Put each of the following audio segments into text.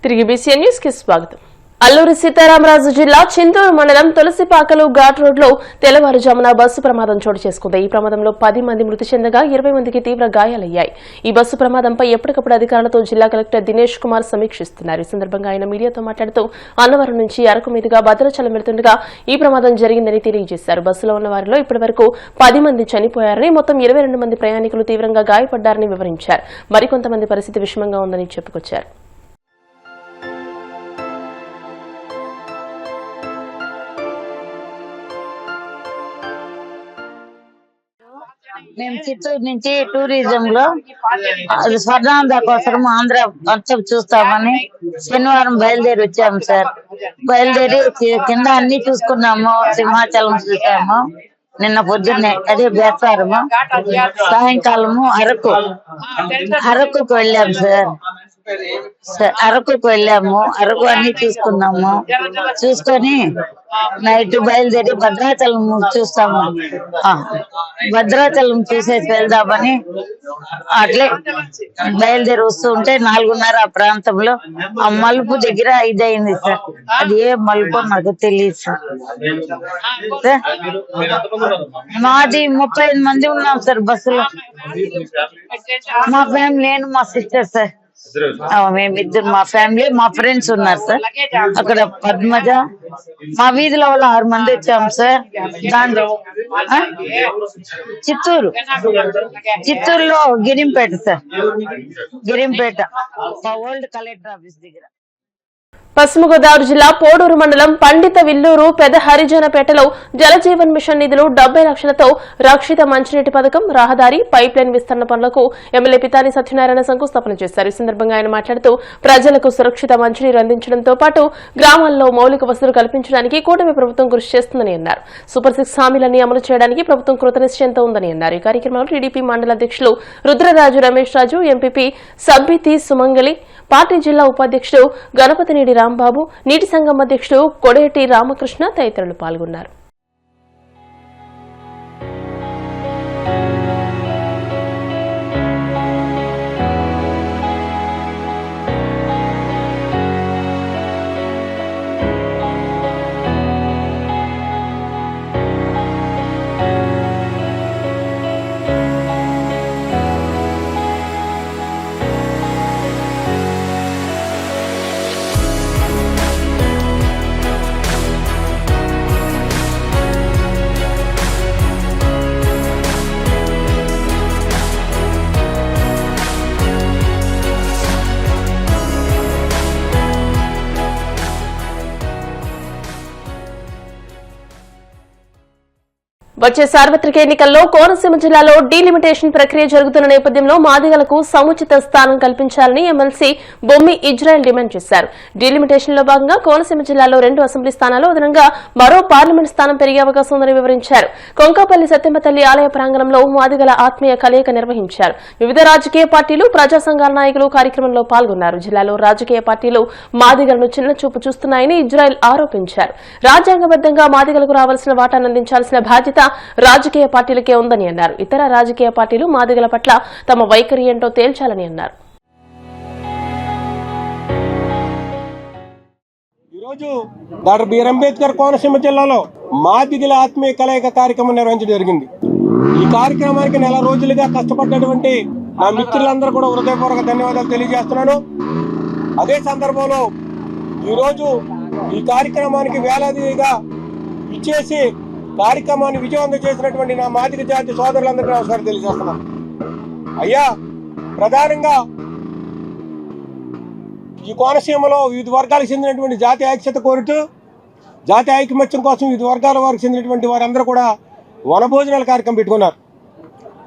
తిరిగి BCN news కి స్వాగతం. అల్లూరి సీతారామరాజు జిల్లా చింతూరు మండలం తులసిపాకలు ఘాట్ రోడ్ లో తెల్లవారుజామున బస్సు ప్రమాదం చోటు చేసుకుంది. ఈ ప్రమాదంలో 10 మంది మృతి చెందగా 20 మందికి తీవ్ర గాయాలయ్యాయి. ఈ బస్సు ప్రమాదంపై ఎప్పటికప్పుడు అధికారులతో జిల్లా కలెక్టర్ దినేష్ కుమార్ సమీక్షిస్తున్నారు. ఈ సందర్భంగా ఆయన మీడియాతో మాట్లాడుతూ అన్నవరం నుంచి అరకు మీదుగా భద్రాచలం వెళ్తుండగా ఈ ప్రమాదం జరిగిందని తెలియజేశారు. బస్సులో ఉన్న వారిలో ఇప్పటివరకు 10 మంది చనిపోయారని, మొత్తం 22 మంది ప్రయాణికులు తీవ్రంగా గాయపడ్డారని వివరించారు. మరికొంతమంది పరిస్థితి విషమంగా ఉందని చెప్పుకొచ్చారు. మేము చిత్తూరు నుంచి టూరిజం లో స్వర్ణాంధ్ర కోసం ఆంధ్ర మొత్తం చూస్తామని శనివారం బయలుదేరి వచ్చాము సార్. బయలుదేరి కింద అన్ని చూసుకున్నాము, సింహాచలం చూసాము. నిన్న పొద్దున్నే అదే బేస్తారము, సాయంకాలము అరకుకు వెళ్ళాము సార్. అరకుకు వెళ్ళాము, అరకు అన్ని చూసుకున్నాము. చూసుకొని నైట్ బయలుదేరి భద్రాచలం చూస్తాము. భద్రాచలం చూసేసి వెళ్దామని అట్లే బయలుదేరి వస్తూ ఉంటే 4:30 ఆ ప్రాంతంలో ఆ మలుపు దగ్గర 5 అయింది సార్. అది ఏ మలుపు నాకు తెలియదు సార్. మాది 35 మంది ఉన్నాం సార్ బస్సులో. మా ఫ్యామిలీ, నేను మా సిస్టర్ సార్. మేమిద్దరు, మా ఫ్యామిలీ, మా ఫ్రెండ్స్ ఉన్నారు సార్. అక్కడ పద్మజ, మా వీధిలో వాళ్ళు 6 మంది వచ్చాము సార్. దాంట్లో చిత్తూరులో గిరింపేట సార్, గిరింపేట మా ఓల్డ్ కలెక్టర్ ఆఫీస్ దగ్గర. పశ్చిమ గోదావరి జిల్లా పోడూరు మండలం పండిత విల్లూరు పెద హరిజనపేటలో జలజీవన్ మిషన్ నిధులు 70 లక్షలతో రక్షిత మంచినీటి పథకం, రహదారి, పైప్ లైన్ విస్తరణ పనులకు ఎమ్మెల్యే పితాని సత్యనారాయణ శంకుస్థాపన చేశారు. ఈ సందర్భంగా ఆయన మాట్లాడుతూ ప్రజలకు సురక్షిత మంచినీరు అందించడంతో పాటు గ్రామాల్లో మౌలిక వసతులు కల్పించడానికి కూటమి ప్రభుత్వం కృషి చేస్తుందని అన్నారు. సూపర్ 6 హామీలన్నీ అమలు చేయడానికి ప్రభుత్వం కృతనిశ్చయంతో ఉందని అన్నారు. ఈ కార్యక్రమంలో టీడీపీ మండల అధ్యక్షులు రుద్రరాజు రమేష్ రాజు, ఎంపీపీ సంబితి సుమంగళి, పార్టీ జిల్లా ఉపాధ్యక్షుడు గణపతినేడి రాంబాబు, నీటి సంఘం అధ్యక్షుడు కొడేటి రామకృష్ణ తదితరులు పాల్గొన్నారు. వచ్చే సార్వత్రిక ఎన్నికల్లో కోనసీమ జిల్లాలో డీలిమిటేషన్ ప్రక్రియ జరుగుతున్న నేపథ్యంలో మాదిగలకు సముచిత స్థానం కల్పించాలని ఎమ్మెల్సీ బొమ్మి ఇజ్రాయెల్ డిమాండ్ చేశారు. డీలిమిటేషన్ లో భాగంగా కోనసీమ జిల్లాలో 2 అసెంబ్లీ స్థానాలు అదనంగా మరో పార్లమెంట్ స్థానం పెరిగే అవకాశం ఉందని వివరించారు. కొంకాపల్లి సత్యమ్మ తల్లి ఆలయ ప్రాంగణంలో మాదిగల ఆత్మీయ కలయిక నిర్వహించారు. వివిధ రాజకీయ పార్టీలు, ప్రజా సంఘాల నాయకులు కార్యక్రమంలో పాల్గొన్నారు. జిల్లాలో రాజకీయ పార్టీలు మాదిగలను చిన్నచూపు చూస్తున్నాయని ఇజ్రాయెల్ ఆరోపించారు. రాజ్యాంగబద్దంగా మాదిగలకు రావాల్సిన వాటాను అందించాల్సిన బాధ్యత రాజకీయ పార్టీలకే ఉందని అన్నారు. ఇతర రాజకీయ పార్టీలు మాదిగల పట్ల తమ వైఖరి ఏంటో తేల్చాలని అన్నారు. ఈరోజు డాక్టర్ బిఆర్ అంబేద్కర్ కోనసీమ జిల్లాలో మాదిగల ఆత్మీయ కలయిక కార్యక్రమం నిర్వహించడం జరిగింది. ఈ కార్యక్రమానికి 4 రోజులుగా కష్టపడ్డటువంటి నా మిత్రులందరూ కూడా హృదయపూర్వక ధన్యవాదాలు తెలియజేస్తున్నాను. అదే సందర్భంలో ఈరోజు ఈ కార్యక్రమానికి వేలాదిగా ఇచ్చేసి కార్యక్రమాన్ని విజయవంతం చేసినటువంటి నా మాదిగ జాతి సోదరులందరికీ నమస్కారం తెలియజేస్తున్నాను. అయ్యా, ప్రధానంగా ఈ కోనసీమలో వివిధ వర్గాలకు చెందినటువంటి జాతి ఐక్యత కోరుతూ, జాతి ఐకమత్యం కోసం వివిధ వర్గాల వారికి చెందినటువంటి వారందరూ కూడా వనభోజనాల కార్యక్రమం పెట్టుకున్నారు.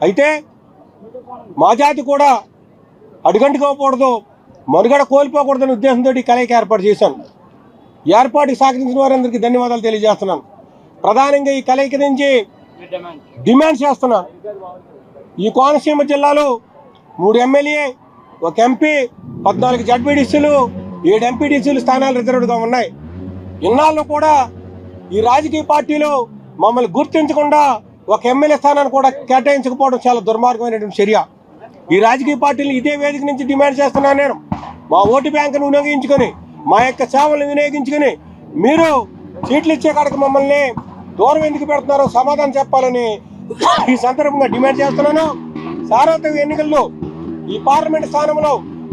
అయితే మా జాతి కూడా అడుగంటుకోకూడదు, మనుగడ కోల్పోకూడదనే ఉద్దేశంతో ఈ కలయిక ఏర్పాటు చేశాను. ఏర్పాటుకి సహకరించిన వారందరికీ ధన్యవాదాలు తెలియజేస్తున్నాను. ప్రధానంగా ఈ కలయిక నుంచి డిమాండ్ చేస్తున్నాను. ఈ కోనసీమ జిల్లాలో 3 ఎమ్మెల్యే, 1 ఎంపీ, 14 జడ్పీటీసీలు, 7 ఎంపీటీసీలు స్థానాలు రిజర్వ్డ్గా ఉన్నాయి. ఇన్నాళ్ళు కూడా ఈ రాజకీయ పార్టీలు మమ్మల్ని గుర్తించకుండా 1 ఎమ్మెల్యే స్థానాన్ని కూడా కేటాయించకపోవడం చాలా దుర్మార్గమైనటువంటి చర్య. ఈ రాజకీయ పార్టీలు ఇదే వేదిక నుంచి డిమాండ్ చేస్తున్నాను. నేను మా ఓటు బ్యాంకును వినియోగించుకొని మా యొక్క సేవలను వినియోగించుకొని మీరు సీట్లు ఇచ్చే కాడికి మమ్మల్ని దూరం ఎందుకు పెడుతున్నారో సమాధానం చెప్పాలని ఈ సందర్భంగా డిమాండ్ చేస్తున్నాను. సార్వత్రిక ఎన్నికల్లో ఈ పార్లమెంట్ స్థానంలో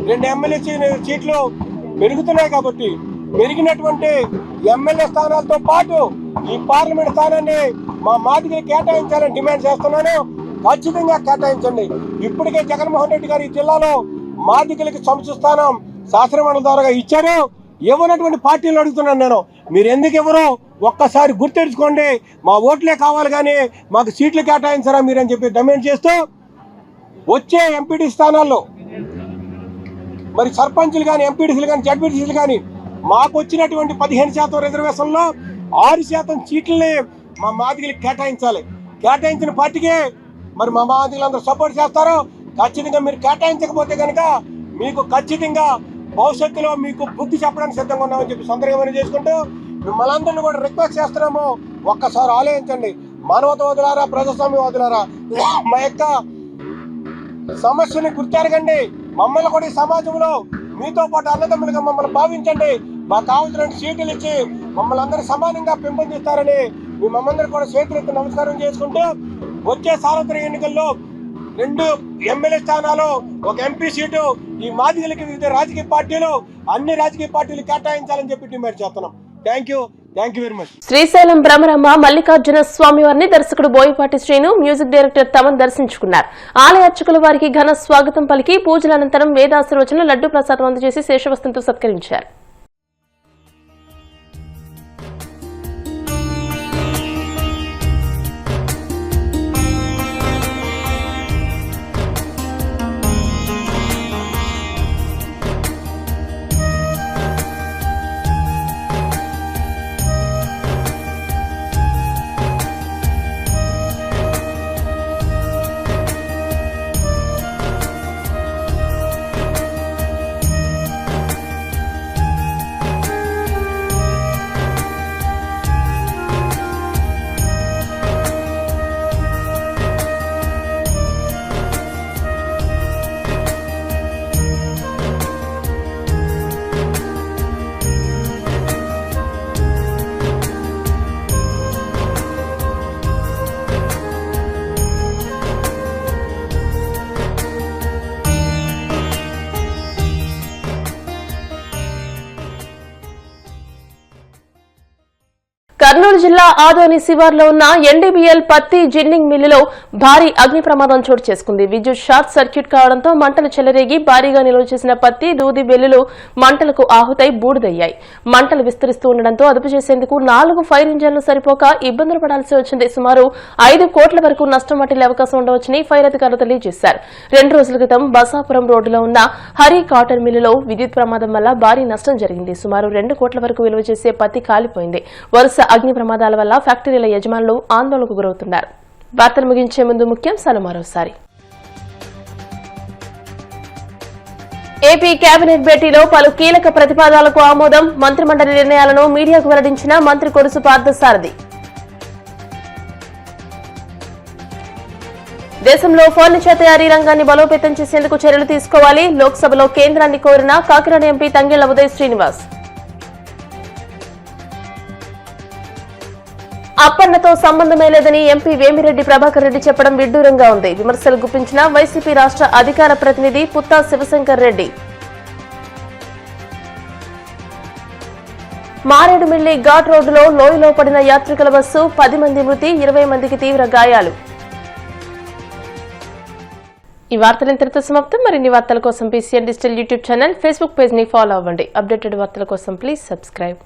2 ఎమ్మెల్యే సీట్లు పెరుగుతున్నాయి కాబట్టి పెరిగినటువంటి ఎమ్మెల్యే స్థానాలతో పాటు ఈ పార్లమెంట్ స్థానాన్ని మా మాదిగలు కేటాయించాలని డిమాండ్ చేస్తున్నాను. ఖచ్చితంగా కేటాయించండి. ఇప్పటికే జగన్మోహన్ రెడ్డి గారు ఈ జిల్లాలో మాదిగలకి సముచిత స్థానం శాసనమండలి ద్వారా ఇచ్చారు. ఇవ్వనటువంటి పార్టీలు అడుగుతున్నాను నేను, మీరు ఎందుకు ఇవ్వరు ఒక్కసారి గుర్తెచ్చుకోండి. మా ఓట్లే కావాలి కానీ మాకు సీట్లు కేటాయించరా మీరని చెప్పి డిమాండ్ చేస్తూ వచ్చే ఎంపీటీ స్థానాల్లో మరి సర్పంచులు కానీ ఎంపీటీసీలు కానీ జడ్పీటీసీలు కానీ మాకు వచ్చినటువంటి 15% రిజర్వేషన్లో 6% సీట్లని మా మాదిగలకి కేటాయించాలి. కేటాయించిన పార్టీకే మరి మా మాదిగలందరూ సపోర్ట్ చేస్తారు. ఖచ్చితంగా మీరు కేటాయించకపోతే కనుక మీకు ఖచ్చితంగా భవిష్యత్తులో మీకు బుద్ధి చెప్పడానికి సిద్ధంగా ఉన్నామని చెప్పి సందర్భంగా చేసుకుంటూ మిమ్మల్ని అందరినీ కూడా రిక్వెస్ట్ చేస్తున్నాము. ఒక్కసారి ఆలోచించండి. మానవతావాదులారా, ప్రజాస్వామ్యవాదులారా, మా యొక్క సమస్యని గుర్తెరగండి. మమ్మల్ని కూడా ఈ సమాజంలో మీతో పాటు అన్నదమ్ములుగా మమ్మల్ని భావించండి. మాకు కావాల్సిన సీట్లు ఇచ్చి మమ్మల్ని అందరూ సమానంగా పెంపొందిస్తారని మమ్మల్ని కూడా చేతులెత్తి నమస్కారం చేసుకుంటూ వచ్చే సార్వత్రిక ఎన్నికల్లో 2 ఎమ్మెల్యే స్థానాలు, 1 ఎంపీ సీటు ఈ మాదిగలకి వివిధ రాజకీయ పార్టీలు అన్ని రాజకీయ పార్టీలు కేటాయించాలని చెప్పి డిమాండ్ చేస్తున్నాం. Thank you very much. Srisailam Bhramaramba Mallikarjuna Swamy వారిని దర్శకుడు బోయపాటి శ్రీను, మ్యూజిక్ డైరెక్టర్ తమన్ దర్శించుకున్నారు. ఆలయ అర్చకుల వారికి ఘన స్వాగతం పలికి పూజల అనంతరం వేదాశీర్వచనం, లడ్డు ప్రసాదం అందజేసి శేషవస్తంతో సత్కరించారు. కర్నూలు జిల్లా ఆదోని శివార్లో ఉన్న ఎన్డీబీఎల్ పత్తి జిన్నింగ్ మిల్లులో భారీ అగ్ని ప్రమాదం చోటు చేసుకుంది. విద్యుత్ షార్ట్ సర్క్యూట్ కావడంతో మంటలు చెలరేగి భారీగా నిల్వ చేసిన పత్తి, దూది బెల్లులు మంటలకు ఆహుతై బూడిదయ్యాయి. మంటలు విస్తరిస్తూ ఉండడంతో అదుపు చేసేందుకు 4 ఫైర్ ఇంజన్లు సరిపోక ఇబ్బందులు పడాల్సి వచ్చింది. సుమారు 5 కోట్ల వరకు నష్టం వాటిల్లే అవకాశం ఉండవచ్చని ఫైర్ అధికారులు తెలియజేశారు. 2 రోజుల క్రితం బసాపురం రోడ్డులో ఉన్న హరి కాటన్ మిల్లులో విద్యుత్ ప్రమాదం వల్ల భారీ నష్టం జరిగింది. సుమారు 2 కోట్ల వరకు విలువ చేసే పత్తి కాలిపోయింది. వరుస అగ్ని ప్రమాదాల వల్ల ఫ్యాక్టరీల యజమానులు ఆందోళనకు గురవుతున్నారు. వార్తలు ముగించే ముందు ముఖ్యాంశాలు మరోసారి. ఏపీ కేబినెట్ భేటీలో పలు కీలక ప్రతిపాదనలకు ఆమోదం. మంత్రిమండలి నిర్ణయాలను మీడియాకు వెల్లడించిన మంత్రి కొరుసు పార్థసారథి. దేశంలో ఫర్నిచర్ తయారీ రంగాన్ని బలోపేతం చేసేందుకు చర్యలు తీసుకోవాలి. లోక్సభలో కేంద్రాన్ని కోరిన కాకినాడ ఎంపీ తంగెళ్ల ఉదయ్ శ్రీనివాస్. అప్పన్నతో సంబంధమే లేదని ఎంపీ వేమిరెడ్డి ప్రభాకర్ రెడ్డి చెప్పడం విడ్డూరంగా ఉంది. విమర్శలు గుప్పించిన వైసీపీ రాష్ట్ర అధికార ప్రతినిధి పుత్తా శివశంకర్ రెడ్డి. మారేడుమిల్లి ఘాట్ రోడ్డులో లోయలో పడిన యాత్రికుల బస్సు, 10 మంది మృతి, 20 మందికి తీవ్ర గాయాలు. ఈ వార్తలు ఇంతటితో సమాప్తం. మరిన్ని వార్తల కోసం PCN digital YouTube channel, Facebook page ని ఫాలో అవ్వండి. అప్డేటెడ్ వార్తల కోసం ప్లీజ్ సబ్స్క్రైబ్.